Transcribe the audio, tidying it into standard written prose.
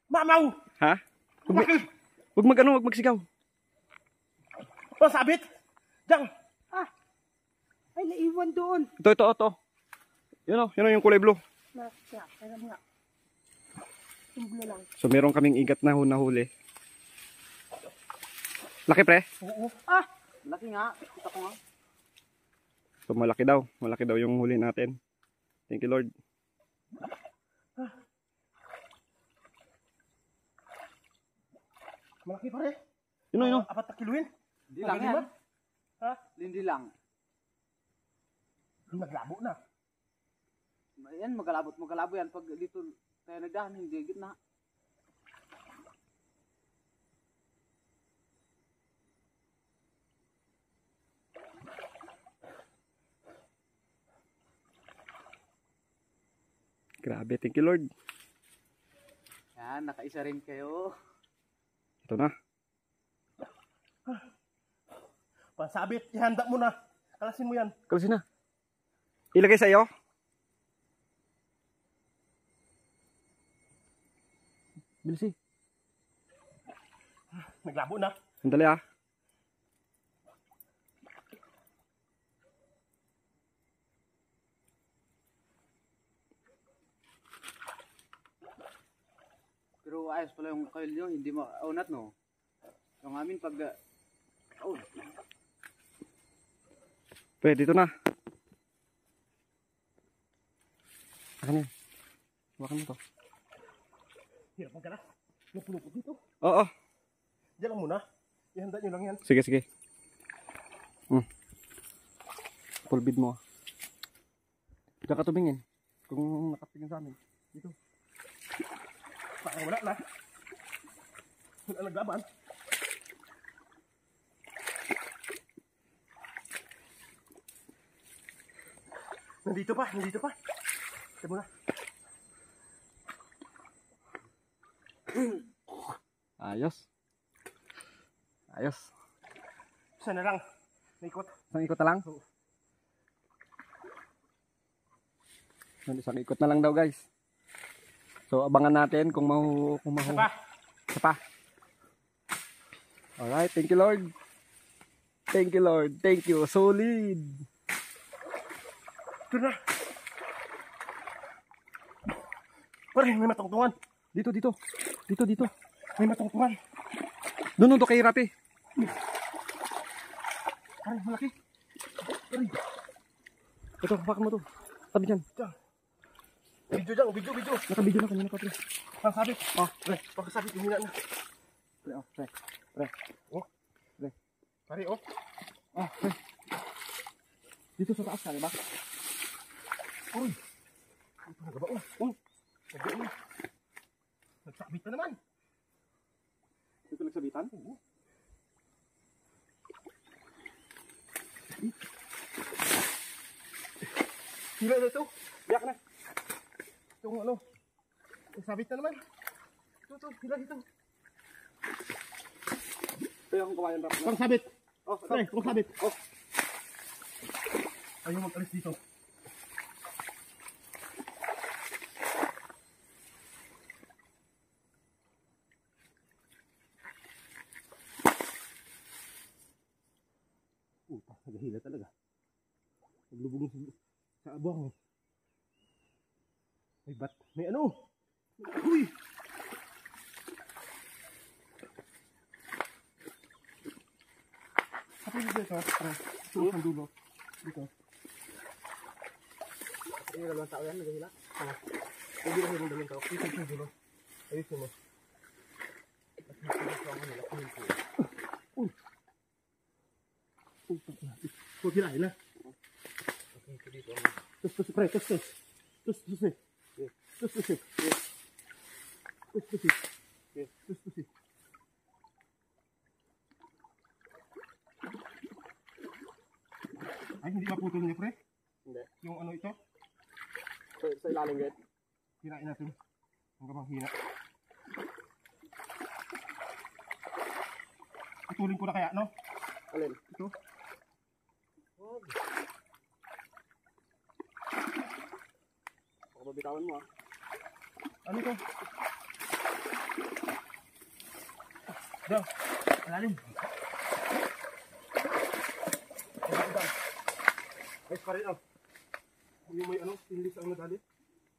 Mamaw! Ha? Huwag magsigaw. Oh, sabit! Diyan! Ay, naiwan doon. Ito. Yun o, yung kulay blue. Kaya nga. Tumblo lang. So meron kaming igat na nahuli. Laki pre? Oo. Laki nga. Kita ko nga. So malaki daw. Malaki daw yung huli natin. Thank you Lord. Malaki pare. Yun. 4 na kiluhin. Hindi lang yan. Ha? Hindi lang. Naglabo na. Yan, magalabo yan. Pag dito tayo nagdahan, hindi gitna. Grabe, thank you Lord. Yan, nakaisa rin kayo. Ito na. Pasabit, ihanda mo na. Kalasin mo yan. Kalasin na. Ilagay sa iyo. Bilis Naglabo na. Sandali ah. Pero ayos pala yung kail nyo, hindi maunat no. Yung amin pag Pwede, dito na. Akin yan. Hawakan mo to. Hirap magkalas. Napulupot dito. Oo. Diyan lang muna. Ihanda nyo lang yan. Sige. Full bid mo. Diyan ka tumingin. Kung nakatingin sa amin. Dito. Parang wala na. Wala naglaban. Nandito pa. Ito muna. Ayos. Isa na lang. Naikot. Isang ikot na lang? Oo. Isang ikot na lang daw guys. So abangan natin kung mahu. Isa pa. Alright, thank you Lord. Thank you. Solid. Ito na. Pare, may matungtungan. Dito. May matungtungan. Doon to kay Rapi. Pare, malaki. Pare. Ito, hawakan mo to. Tabi dyan. Video dyan, video. Nakabidyo na kanina pa pre. Pagkasabit. Pre. Pagkasabit, humina na. Pre. Oh. Pre. Pare, oh. Pre. Dito sa taas ka, diba? Uy. Ito na gaba, oh. Nagbiin na. Nagsakbit na naman. Dito nagsabitan? Oo. Hila na ito. Biyak na. Itong ano. Nagsabit na naman. Ito. Hila ito. Ito yung kawayan rap na. Pang sabit. Oh, Pare, pang sabit. Oh. Ayaw mag-alis dito. Nagahila talaga. Naglubog sa abuang. May bat. May ano? Uy! Apa yung dito? Ito ang dulo. Dito. Hindi naman tao yan. Nagahila. Hindi naman yung dalawang tao. Dito ang dulo. Ayusin mo. Uy! Huwag hirahin na. Tus, pre, tus. Ay, hindi maputol niya, pre? Hindi. Yung ano ito? Sa ilalim gate. Hirain natin. Hanggang manghina. Itulin ko na kaya, no? Alin? Ito. Baka babitawan mo ah. Ano ito? Bro, malalim. Ayos pa rin, oh. Yung may ano, stainless ang nadali.